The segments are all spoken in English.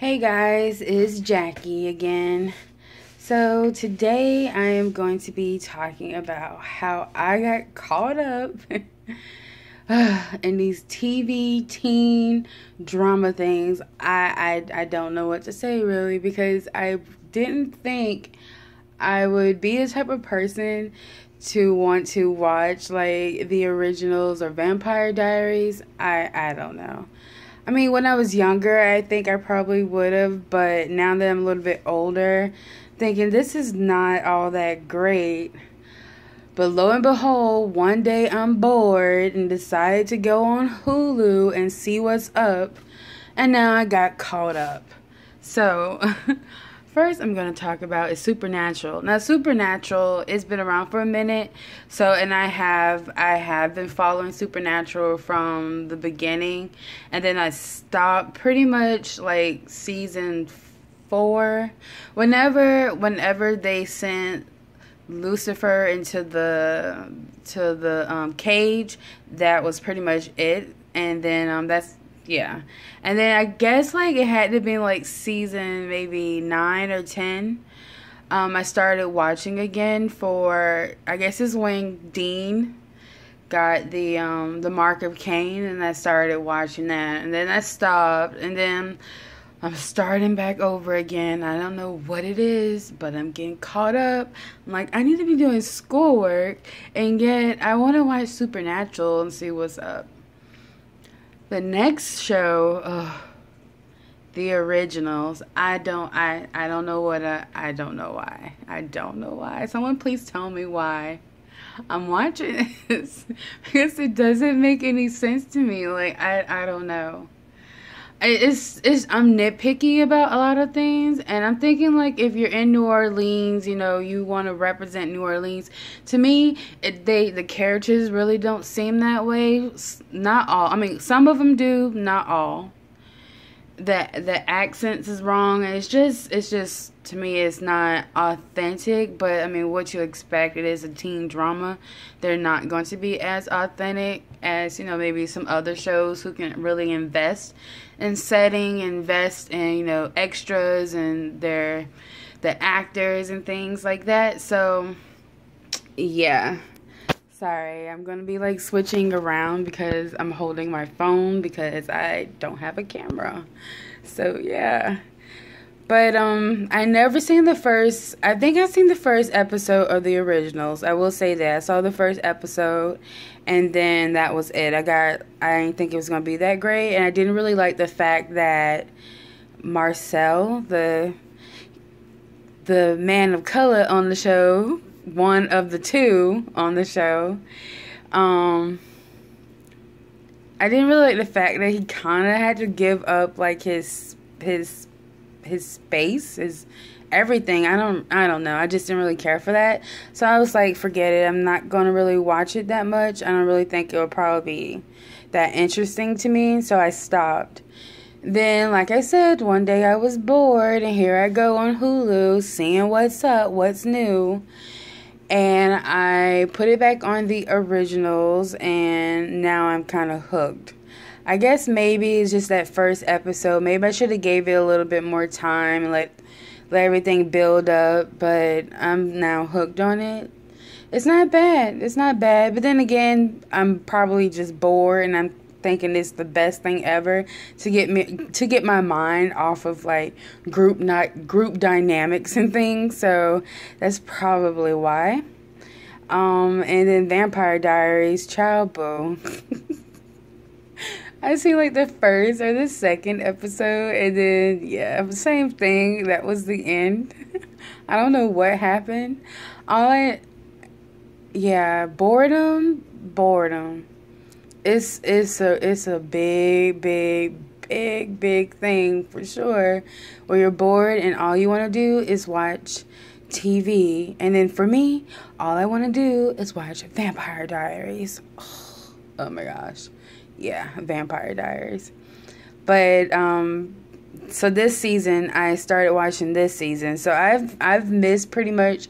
Hey guys, it's Jackie again. So today I am going to be talking about how I got caught up in these TV teen drama things. I don't know what to say really, because I didn't think I would be the type of person to want to watch like the originals or Vampire Diaries. I don't know. I mean, when I was younger, I think I probably would have, but now that I'm a little bit older, thinking this is not all that great. But lo and behold, one day I'm bored and decided to go on Hulu and see what's up, and now I got caught up. So, first I'm going to talk about is Supernatural. Now, Supernatural, it's been around for a minute, so, and I have been following Supernatural from the beginning, and then I stopped pretty much like season 4. Whenever they sent Lucifer into the cage, that was pretty much it, and then that's yeah. And then I guess like it had to be like season maybe 9 or 10. I started watching again for, I guess it's when Dean got the mark of Cain, and I started watching that, and then I stopped, and then I'm starting back over again. I don't know what it is, but I'm getting caught up. I'm like, I need to be doing schoolwork, and yet I want to watch Supernatural and see what's up. The next show, the originals. I don't know what I don't know why. I don't know why. Someone please tell me why I'm watching this, because it doesn't make any sense to me. Like I don't know. I'm nitpicky about a lot of things, and I'm thinking like if you're in New Orleans, you know, you want to represent New Orleans. To me, the characters really don't seem that way. Not all. I mean, some of them do, not all. The accents is wrong, and it's just to me it's not authentic. But I mean, what you expect, it is a teen drama. They're not going to be as authentic as, you know, maybe some other shows who can really invest in setting, invest in, you know, extras and the actors and things like that. So yeah. Sorry, I'm going to be like switching around because I'm holding my phone because I don't have a camera. So yeah. But I never seen the first, I think I've seen the first episode of the originals. I will say that. I saw the first episode, and then that was it. I didn't think it was going to be that great, and I didn't really like the fact that Marcel, the man of color on the show, one of the two on the show, I didn't really like the fact that he kind of had to give up like his space, his everything. I don't know. I just didn't really care for that. So I was like, forget it. I'm not going to really watch it that much. I don't really think it would probably be that interesting to me. So I stopped. Then, like I said, one day I was bored, and here I go on Hulu, seeing what's up, what's new. And I put it back on the originals, and now I'm kind of hooked. I guess maybe it's just that first episode. Maybe I should have gave it a little bit more time and let everything build up, but I'm now hooked on it. It's not bad. It's not bad. But then again, I'm probably just bored, and I'm thinking it's the best thing ever to get my mind off of like group dynamics and things. So that's probably why. And then Vampire Diaries, child boo. I seen like the first or the second episode, and then yeah, same thing. That was the end. I don't know what happened. Boredom. It's a big thing for sure, where you're bored and all you want to do is watch TV. And then for me, all I want to do is watch Vampire Diaries. Oh my gosh. Yeah, Vampire Diaries. But so this season I started watching this season. So I've missed pretty much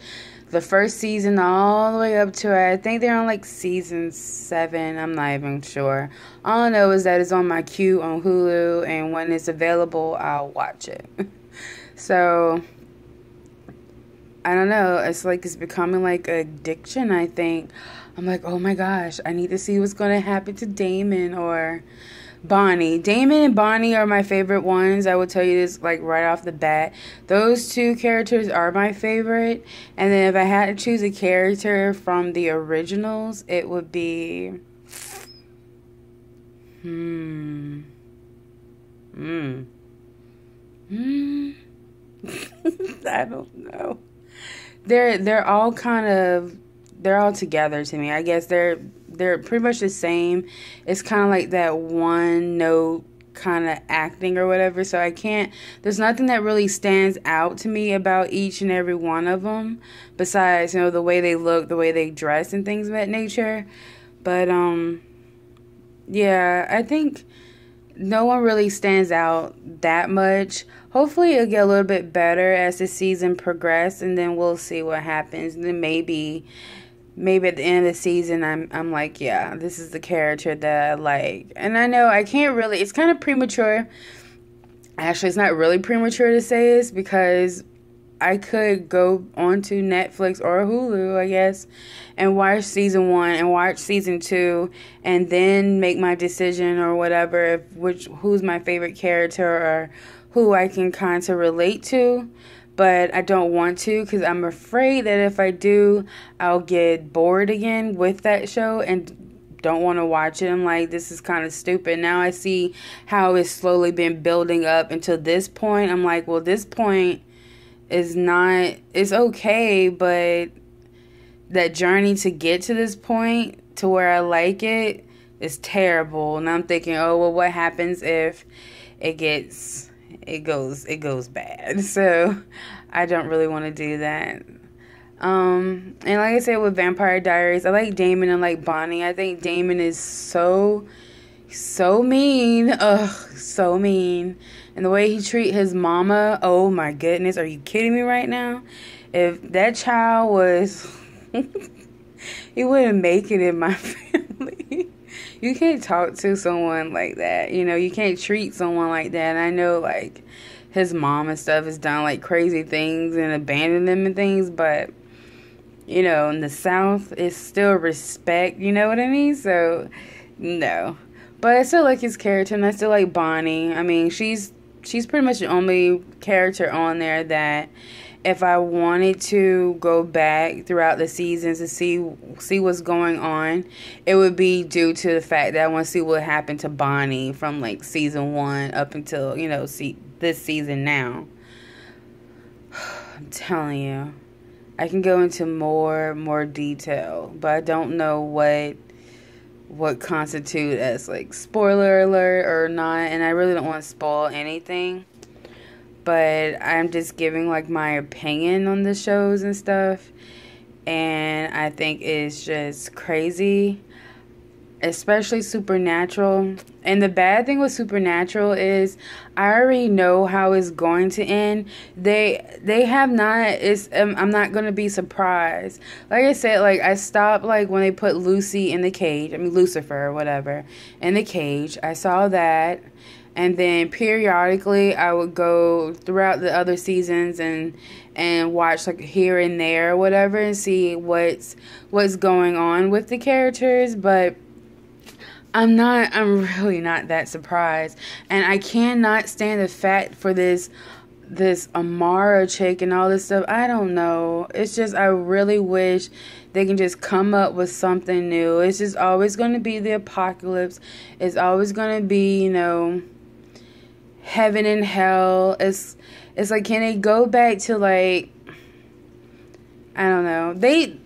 the first season all the way up to, I think they're on like season 7. I'm not even sure. All I know is that it's on my queue on Hulu, and when it's available, I'll watch it. So, I don't know. It's like it's becoming like an addiction, I think. I'm like, oh my gosh, I need to see what's going to happen to Damon or Bonnie. Damon and Bonnie are my favorite ones. I will tell you this like right off the bat. Those two characters are my favorite. And then if I had to choose a character from the originals, it would be I don't know. They're all together to me. I guess they're pretty much the same. It's kind of like that one note kind of acting or whatever. So there's nothing that really stands out to me about each and every one of them besides, the way they look, the way they dress and things of that nature. But, yeah, I think no one really stands out that much. Hopefully it'll get a little bit better as the season progresses, and then we'll see what happens. And then maybe at the end of the season, I'm like, yeah, this is the character that I like. And I know I can't really, it's kind of premature. Actually, it's not really premature to say this because I could go onto Netflix or Hulu, I guess, and watch season 1 and watch season 2 and then make my decision or whatever, who's my favorite character or who I can kind of relate to. But I don't want to because I'm afraid that if I do, I'll get bored again with that show and don't want to watch it. I'm like, this is kind of stupid. Now I see how it's slowly been building up until this point. I'm like, well, this point is not, it's okay, but that journey to get to this point to where I like it is terrible. And I'm thinking, oh, well, what happens if it goes bad? So I don't really want to do that. And like I said with Vampire Diaries, I like Damon and like Bonnie. I think Damon is so mean. Ugh, so mean. And the way he treat his mama, oh my goodness, are you kidding me right now? If that child was, he wouldn't make it in my family. You can't talk to someone like that. You can't treat someone like that. And I know, like, his mom and stuff has done, like, crazy things and abandoned them and things. But, in the South, it's still respect. You know what I mean? So, no. But I still like his character, and I still like Bonnie. I mean, she's pretty much the only character on there that if I wanted to go back throughout the seasons to see what's going on, it would be due to the fact that I want to see what happened to Bonnie from like season 1 up until, this season now. I'm telling you, I can go into more detail, but I don't know what constitute as like spoiler alert or not, and I really don't want to spoil anything. But I'm just giving, like, my opinion on the shows and stuff. And I think it's just crazy. Especially Supernatural. And the bad thing with Supernatural is I already know how it's going to end. They have not. I'm not going to be surprised. Like I said, like, I stopped, like, when they put Lucy in the cage. I mean, Lucifer or whatever. In the cage. I saw that. And then periodically I would go throughout the other seasons and watch like here and there or whatever and see what's going on with the characters. But I'm really not that surprised. And I cannot stand the fact for this Amara chick and all this stuff. I don't know. It's just, I really wish they can just come up with something new. It's just always going to be the apocalypse. It's always going to be, heaven and hell. It's like, can they go back to like, I don't know. They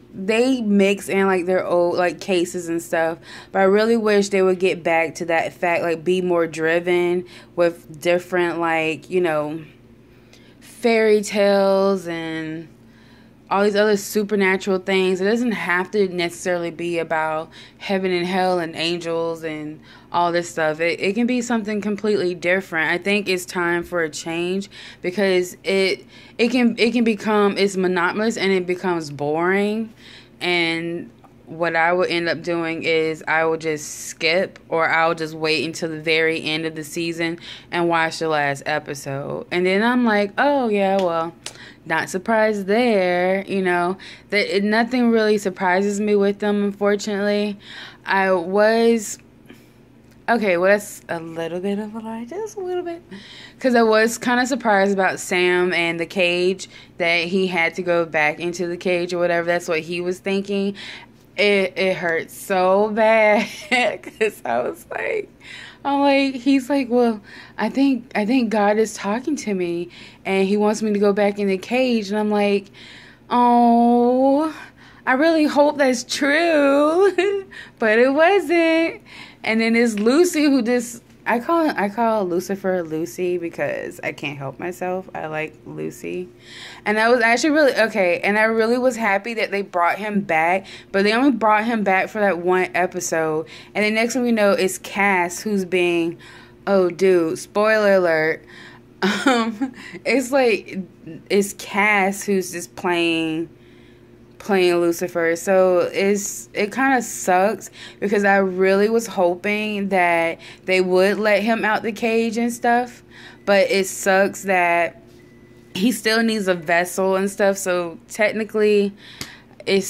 mix in like their old like cases and stuff, but I really wish they would get back to that fact, like be more driven with different like, fairy tales and all these other supernatural things. It doesn't have to necessarily be about heaven and hell and angels and all this stuff. It can be something completely different. I think it's time for a change, because it can become, it's monotonous and it becomes boring. And what I would end up doing is I will just skip, or I'll just wait until the very end of the season and watch the last episode. And then I'm like, oh yeah, well, not surprised there, you know. Nothing really surprises me with them, unfortunately. Okay, well, that's a little bit of a lie, just a little bit. Because I was kind of surprised about Sam and the cage, that he had to go back into the cage or whatever. That's what he was thinking. It hurt so bad, because I'm like, he's like, well, I think God is talking to me, and he wants me to go back in the cage. And I'm like, oh, I really hope that's true. But it wasn't. And then there's Lucy, who just, I call Lucifer Lucy, because I can't help myself. I like Lucy. And I was actually really, okay, and I really was happy that they brought him back, but they only brought him back for that one episode. And the next thing we know is Cass, who's being, oh dude, spoiler alert. It's Cass who's just playing Lucifer. So it kind of sucks, because I really was hoping that they would let him out the cage and stuff, but it sucks that he still needs a vessel and stuff. So technically I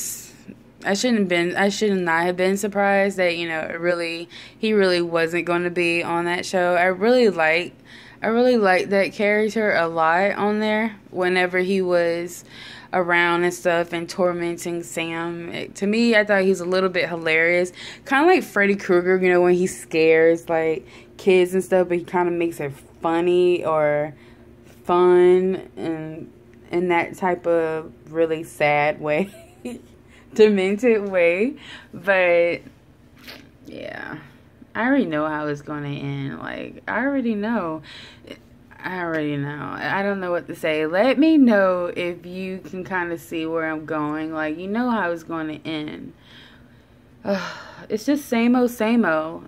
should not have been surprised that, you know, he really wasn't going to be on that show. I really liked that character a lot on there whenever he was around and stuff and tormenting Sam. To me, I thought he was a little bit hilarious. Kind of like Freddy Krueger, you know, when he scares like kids and stuff, but he kind of makes it funny or fun and in that type of really sad way. Demented way. But yeah, I already know how it's going to end. Like, I already know. I don't know what to say. Let me know if you can kind of see where I'm going. Like, you know how it's going to end. It's just same old, same old.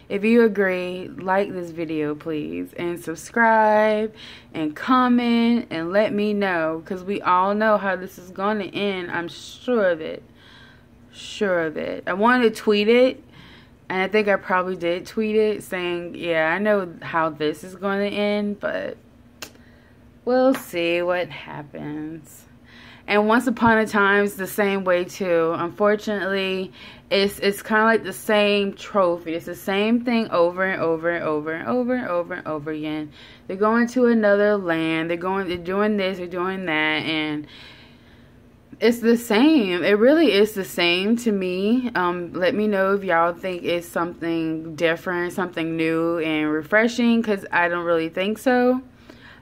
If you agree, like this video, please. And subscribe and comment and let me know. Because we all know how this is going to end. I'm sure of it. Sure of it. I wanted to tweet it. And I think I probably did tweet it saying, yeah, I know how this is going to end, but we'll see what happens. And Once Upon a Time's the same way too. Unfortunately, it's kind of like the same trophy. It's the same thing over and over and over and over and over and over again. They're going to another land. They're doing this, they're doing that, and it's the same. It really is the same to me. Let me know if y'all think it's something different, something new and refreshing, because I don't really think so.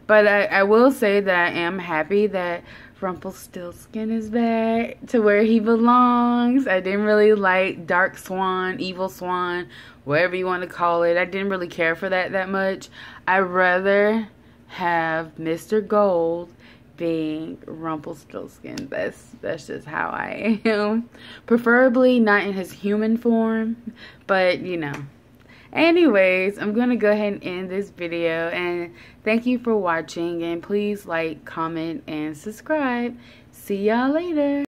But I will say that I am happy that Rumpelstiltskin is back to where he belongs. I didn't really like Dark Swan, Evil Swan, whatever you want to call it. I didn't really care for that much. I'd rather have Mr. Gold being Rumpelstiltskin. That's just how I am. Preferably not in his human form, but you know. Anyways, I'm gonna go ahead and end this video, and thank you for watching, and please like, comment, and subscribe. See y'all later.